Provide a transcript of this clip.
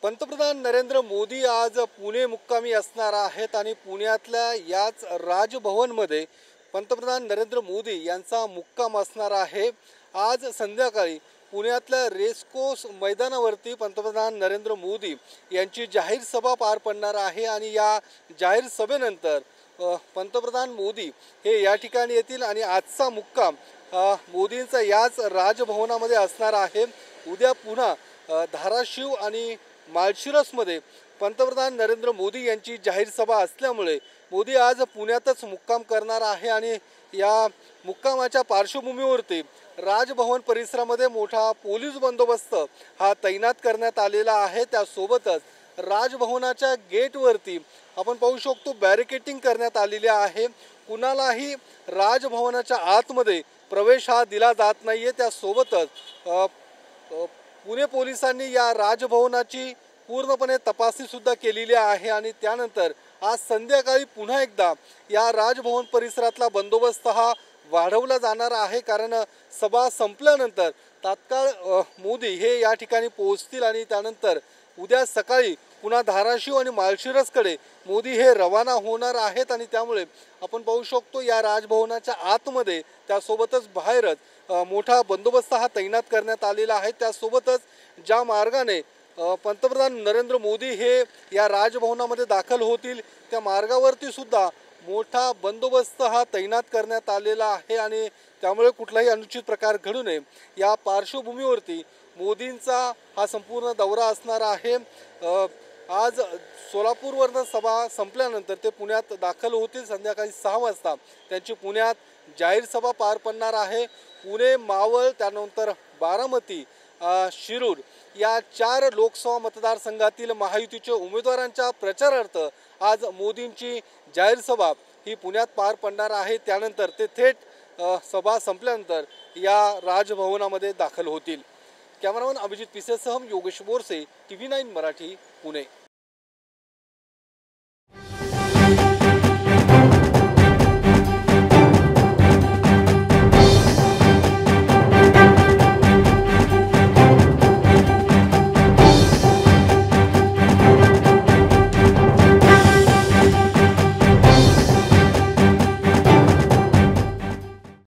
पंतप्रधान नरेंद्र मोदी आज पुणे मुक्कामी असणार आहेत आणि पुण्यातल्या याच राजभवनमध्ये पंतप्रधान नरेंद्र मोदी यांचा मुक्काम असणार आहे। आज संध्याकाळी पुण्यातल्या रेसकोर्स मैदानावरती पंतप्रधान नरेंद्र मोदी यांची जाहीर सभा पार पडणार आहे आणि या जाहीर सभेनंतर पंतप्रधान मोदी हे या ठिकाणी येतील आणि आजचा मुक्काम मोदींचा याच राजभवनामध्ये असणार आहे। उद्या पुन्हा धाराशिव आणि माळशिरसमध्ये पंतप्रधान नरेंद्र मोदी यांची जाहीर सभा असल्यामुळे मोदी आज पुण्यातच मुक्काम करणार आहे आणि या मुक्कामाच्या पार्श्वभूमीवरती राजभवन परिसरामध्ये मोठा पोलीस बंदोबस्त हा तैनात करण्यात आलेला आहे। त्यासोबतच राजभवनाच्या गेटवरती आपण पाहू शकतो बॅरिकेडिंग करण्यात आलेली आहे। कुणालाही राजभवनाच्या आतमध्ये प्रवेश हा दिला जात नाहीये। त्यासोबतच पुणे पोलिसांनी या राजभवनाची पूर्णपणे तपासणी सुद्धा केलेली आहे आणि त्यानंतर आज संध्याकाळी पुन्हा एकदा या राजभवन परिसरातला बंदोबस्त हा वाढवला जाणार आहे। कारण सभा संपल्यानंतर तात्काळ मोदी हे या ठिकाणी पोहोचतील आणि त्यानंतर उद्या सकाळी पुन्हा धाराशिव आणि माळशिरसकडे मोदी हे रवाना होणार आहेत आणि त्यामुळे आपण पाहू शकतो या राजभवनाच्या आतमध्ये त्यासोबतच बाहेरच मोठा बंदोबस्त हा तैनात करण्यात आलेला आहे। त्यासोबतच ज्या मार्गाने पंतप्रधान नरेंद्र मोदी हे या राजभवनामध्ये दाखल होतील त्या मार्गावरती सुद्धा मोठा बंदोबस्त हा तैनात करण्यात आलेला आहे आणि त्यामुळे कुठलाही अनुचित प्रकार घडू नये या पार्श्वभूमीवरती मोदींचा हा संपूर्ण दौरा असणार आहे। आज सोलापूरवरून सभा संपल्यानंतर ते पुण्यात दाखल होतील। संध्याकाळी 6 वाजता त्यांची पुण्यात जाहीर सभा पार पडणार आहे। पुणे, मावळ, त्यानंतर बारामती, शिरूर या 4 लोकसभा मतदारसंघातील महायुतीच्या उमेदवारांच्या प्रचारार्थ आज मोदींची जाहीर सभा ही पुण्यात पार पडणार आहे। त्यानंतर ते थेट सभा संपल्यानंतर या राजभवनामध्ये दाखल होतील। कॅमेरामन अभिजित पिसेसह योगेश बोरसे, TV9 मराठी, पुणे।